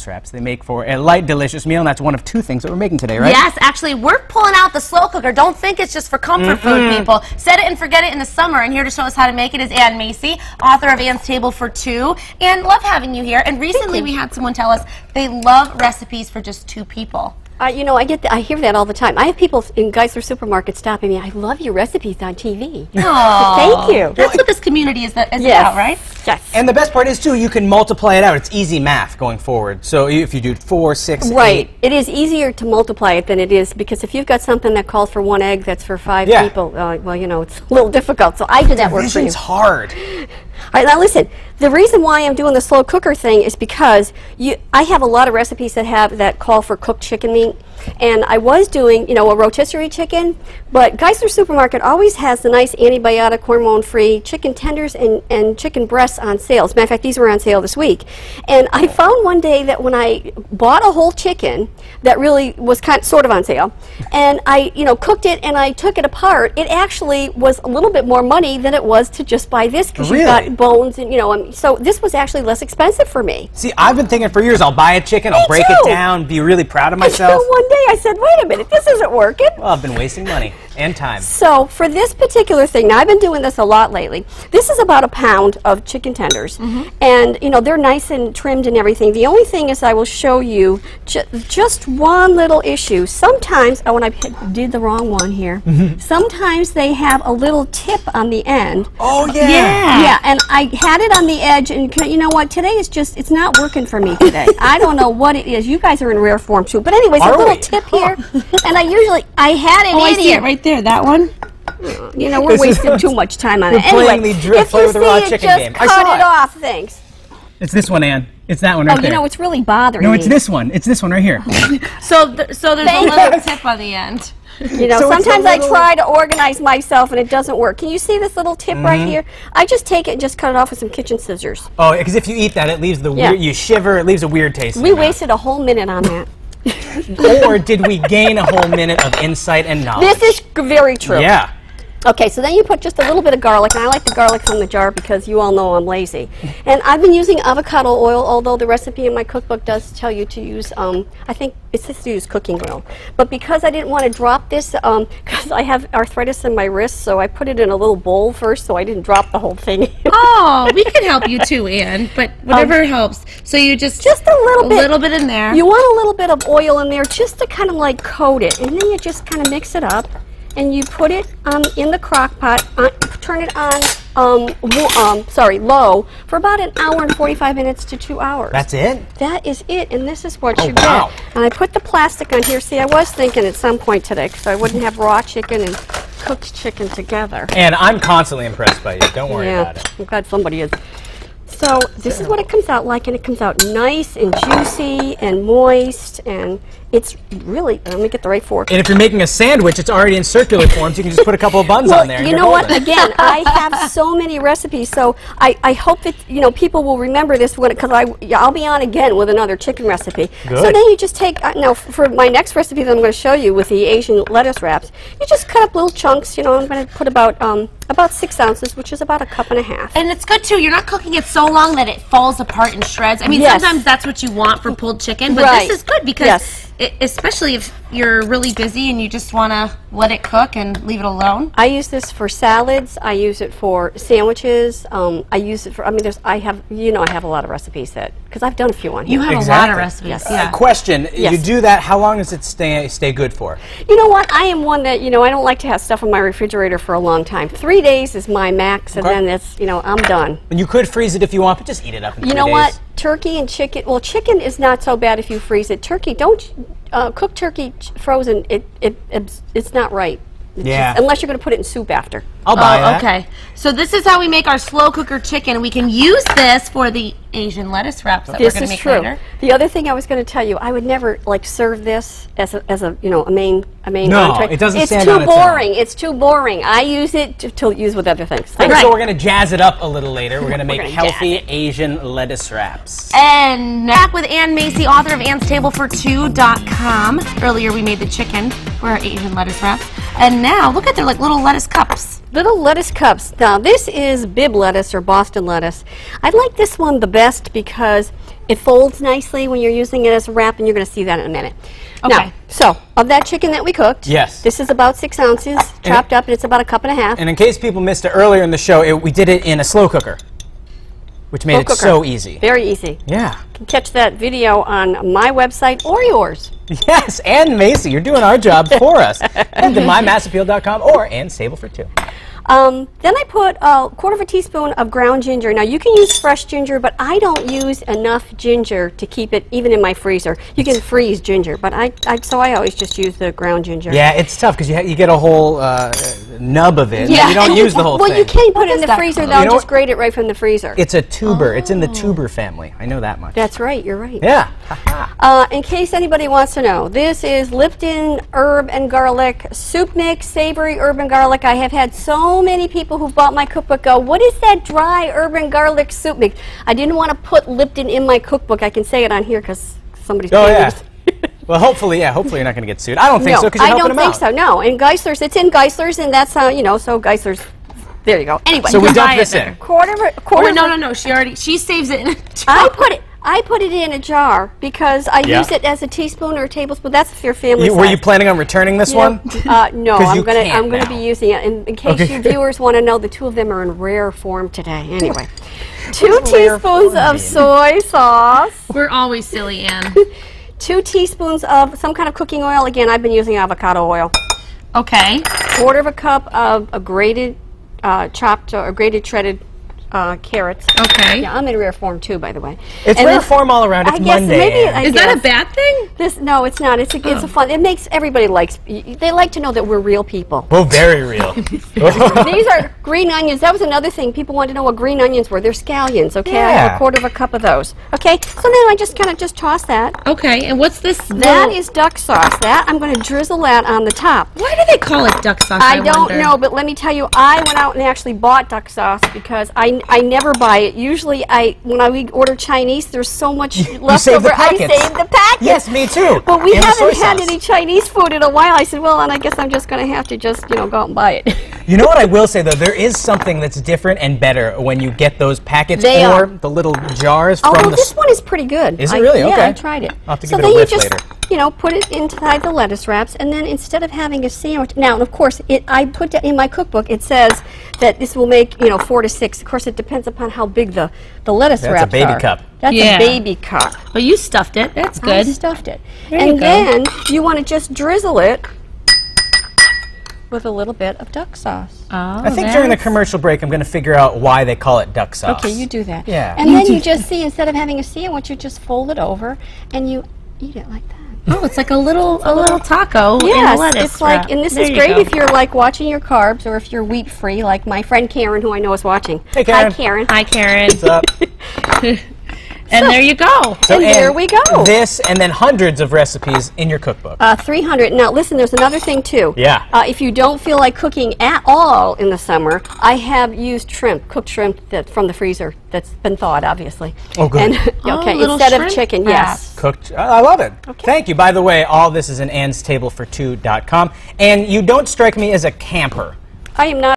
lettuce wraps. They make for a light, delicious meal, and that's one of two things that we're making today, right? Yes, actually, we're pulling out the slow cooker. Don't think it's just for comfort food, people. Set it and forget it in the summer. And here to show us how to make it is Ann Macey, author of Ann's Table for Two. And love having you here. And recently we had someone tell us they love recipes for just 2 people. You know, I hear that all the time. I have people in Geisler Supermarket stopping me. I love your recipes on TV. Aww. Thank you. That's what this community is about, right? Yes. And the best part is, too, you can multiply it out. It's easy math going forward. So if you do 4, 6, 8. It is easier to multiply it than it is, because if you've got something that calls for 1 egg that's for 5 people, well, you know, it's a little difficult. So I did that work for you. Division's hard. All right, now listen, the reason why I'm doing the slow cooker thing is because I have a lot of recipes that call for cooked chicken meat, and I was doing, you know, a rotisserie chicken, but Geisler Supermarket always has the nice antibiotic, hormone-free chicken tenders and chicken breasts on sale. As a matter of fact, these were on sale this week. And I found one day that when I bought a whole chicken that really was sort of on sale, and I, you know, cooked it and I took it apart, it actually was a little bit more money than it was to just buy this, because you've got bones and, you know, so this was actually less expensive for me. See, I've been thinking for years, I'll buy a chicken, I'll break it down, be really proud of myself. One day I said, wait a minute, this isn't working. Well, I've been wasting money and time. So for this particular thing, now I've been doing this a lot lately. This is about 1 pound of chicken tenders, and you know, they're nice and trimmed and everything. The only thing is I will show you just one little issue. Sometimes, oh, and I did the wrong one here. Sometimes they have a little tip on the end. Oh yeah. Yeah, and I had it on the edge, and you know what? Today is just, it's not working for me today. I don't know what it is. You guys are in rare form too. But anyways, a little tip here, and I had it in I see here. it right there, that one. You know, we're wasting too much time on it. Anyway, if you see it, just cut it off, thanks. It's this one, Ann. It's that one right there. You know, it's really bothering me. No, it's this one. It's this one right here. So there's a little tip on the end. You know, sometimes I try to organize myself and it doesn't work. Can you see this little tip right here? I just take it and just cut it off with some kitchen scissors. Oh, because if you eat that, it leaves the weird, you shiver, it leaves a weird taste. We wasted a whole minute on that. Or did we gain a whole minute of insight and knowledge? This is very true. Yeah. Okay, so then you put just a little bit of garlic, and I like the garlic from the jar because you all know I'm lazy. And I've been using avocado oil, although the recipe in my cookbook does tell you to use, I think it says to use cooking oil. But because I didn't want to drop this, because I have arthritis in my wrist, so I put it in a little bowl first so I didn't drop the whole thing. Oh, we can help you too, Ann, but whatever helps. So you just a little bit in there. You want a little bit of oil in there just to kind of like coat it, and then you just kind of mix it up. And you put it in the crock pot, turn it on, low, for about 1 hour and 45 minutes to 2 hours. That's it? That is it, and this is what you get. And I put the plastic on here. See, I was thinking at some point today, because I wouldn't have raw chicken and cooked chicken together. And I'm constantly impressed by you. Don't worry about it. I'm glad somebody is. So this is what it comes out like, and it comes out nice and juicy and moist, and it's really, let me get the right fork. And if you're making a sandwich, it's already in circular form, so you can just put a couple of buns on there. You know what, again, I have so many recipes, so I hope that, you know, people will remember this, because I'll be on again with another chicken recipe. Good. So then you just take, now for my next recipe that I'm going to show you with the Asian lettuce wraps, you just cut up little chunks. You know, I'm going to put about 6 ounces, which is about 1.5 cups. And it's good too, you're not cooking it so long that it falls apart in shreds. I mean, sometimes that's what you want for pulled chicken, but this is good because especially if you're really busy and you just want to let it cook and leave it alone. I use this for salads. I use it for sandwiches. I use it for, I mean, I have a lot of recipes because I've done a few on here. You have a lot of recipes. Question, you do that, how long does it stay good for? You know what, I am one that, I don't like to have stuff in my refrigerator for a long time. 3 days is my max, and then it's, I'm done. And you could freeze it if you want, but just eat it up in 3 days. You know what? Turkey and chicken, well, chicken is not so bad if you freeze it. Turkey, don't cook turkey frozen. It's not right. Unless you're going to put it in soup after. I'll buy that. Okay. So this is how we make our slow cooker chicken. We can use this for the Asian lettuce wraps that we're going to make later. The other thing I was going to tell you, I would never serve this as a main entree. It doesn't stand on its its own. It's too boring. It's too boring. I use it to use with other things. So we're going to jazz it up a little later. We're going to make healthy Asian lettuce wraps. And back with Ann Macey, author of Ann'sTableFor2.com. Earlier we made the chicken for our Asian lettuce wraps. And now, look at, they're like little lettuce cups. Little lettuce cups. Now, this is Bibb lettuce or Boston lettuce. I like this one the best because It folds nicely when you're using it as a wrap, and you're going to see that in a minute. Okay. Now, so of that chicken that we cooked, yes, this is about 6 ounces chopped up, and it's about a cup and a half. And in case people missed it earlier in the show, we did it in a slow cooker, which made it so easy. Very easy. Yeah. You can catch that video on my website or yours. Yes, and Macey, you're doing our job for us. And to mymassappeal.com or Ann's Table for Two. Then I put a 1/4 teaspoon of ground ginger. Now you can use fresh ginger, but I don't use enough ginger to keep it even in my freezer. You can freeze ginger, but so I always just use the ground ginger. Yeah, it's tough because you get a whole nub of it. Yeah, you don't use the whole thing. Well, you can put it in the freezer though. You know Just grate it right from the freezer. It's a tuber. It's in the tuber family. I know that much. That's right. You're right. Yeah. In case anybody wants to know, this is Lipton herb and garlic soup mix, savory herb and garlic. I have had so many people who've bought my cookbook go, what is that dry herb and garlic soup mix? I didn't want to put Lipton in my cookbook. I can say it on here because somebody's paying me. Well, hopefully you're not going to get sued. I don't think so because you're helping them out. I don't think so, no. And Geisler's, it's in Geisler's, and that's how, so Geisler's, there you go. Anyway. So we dump this in. No, she saves it in a jar. I put it in a jar because I use it as a teaspoon or a tablespoon. That's if your family size. Were you planning on returning this one? No, I'm gonna be using it. And in case your viewers want to know, the two of them are in rare form today. Anyway, 2 teaspoons of soy sauce. We're always silly, Ann. 2 teaspoons of some kind of cooking oil. Again, I've been using avocado oil. Okay. 1/4 cup of a grated, chopped or grated shredded carrots. Okay. Yeah, I'm in rare form too, by the way. It's rare form all around. It's Monday. Is that a bad thing? No, it's not. It's a fun. It makes everybody they like to know that we're real people. Well, very real. These are green onions. That was another thing. People wanted to know what green onions were. They're scallions. Okay, I have 1/4 cup of those. Okay, so then I just kind of toss that. Okay, and what's this? That is duck sauce. That I'm going to drizzle that on the top. Why do they call it duck sauce? I don't know, but let me tell you, I went out and actually bought duck sauce because I never buy it. Usually, when we order Chinese, there's so much left over. I save the packets. Yes, me too. But we haven't had any Chinese food in a while. I said, well, and I guess I'm just going to have to just go out and buy it. You know what I will say though, there is something that's different and better when you get those packets the little jars from the. This one is pretty good. Is it really? Okay. Yeah, I tried it. I'll have to give it a whiff later. Put it inside the lettuce wraps, and then instead of having a sandwich, now, of course, I put that in my cookbook. It says that this will make 4 to 6. Of course, it depends upon how big the lettuce wraps are. That's a baby cup. That's a baby cup. But you stuffed it. That's good. I stuffed it. And then you want to just drizzle it with a little bit of duck sauce. Oh, I think during the commercial break, I'm going to figure out why they call it duck sauce. Okay, you do that. Yeah. And then you just see, instead of having a sandwich, you just fold it over and you eat it like that. Oh, it's like a little taco in a lettuce it's like, and this is great if you're like watching your carbs or if you're wheat free, like my friend Karen, who I know is watching. Hey, Karen. Hi, Karen. Hi, Karen. What's up? And there you go. So, and there we go. This and then hundreds of recipes in your cookbook. 300. Now, listen, there's another thing, too. Yeah. If you don't feel like cooking at all in the summer, I have used shrimp, cooked shrimp from the freezer that's been thawed, obviously. Oh, good. And, instead of chicken, yes. Cooked. I love it. Okay. Thank you. By the way, all this is in Ann'sTableFor2.com. And you don't strike me as a camper. I am not.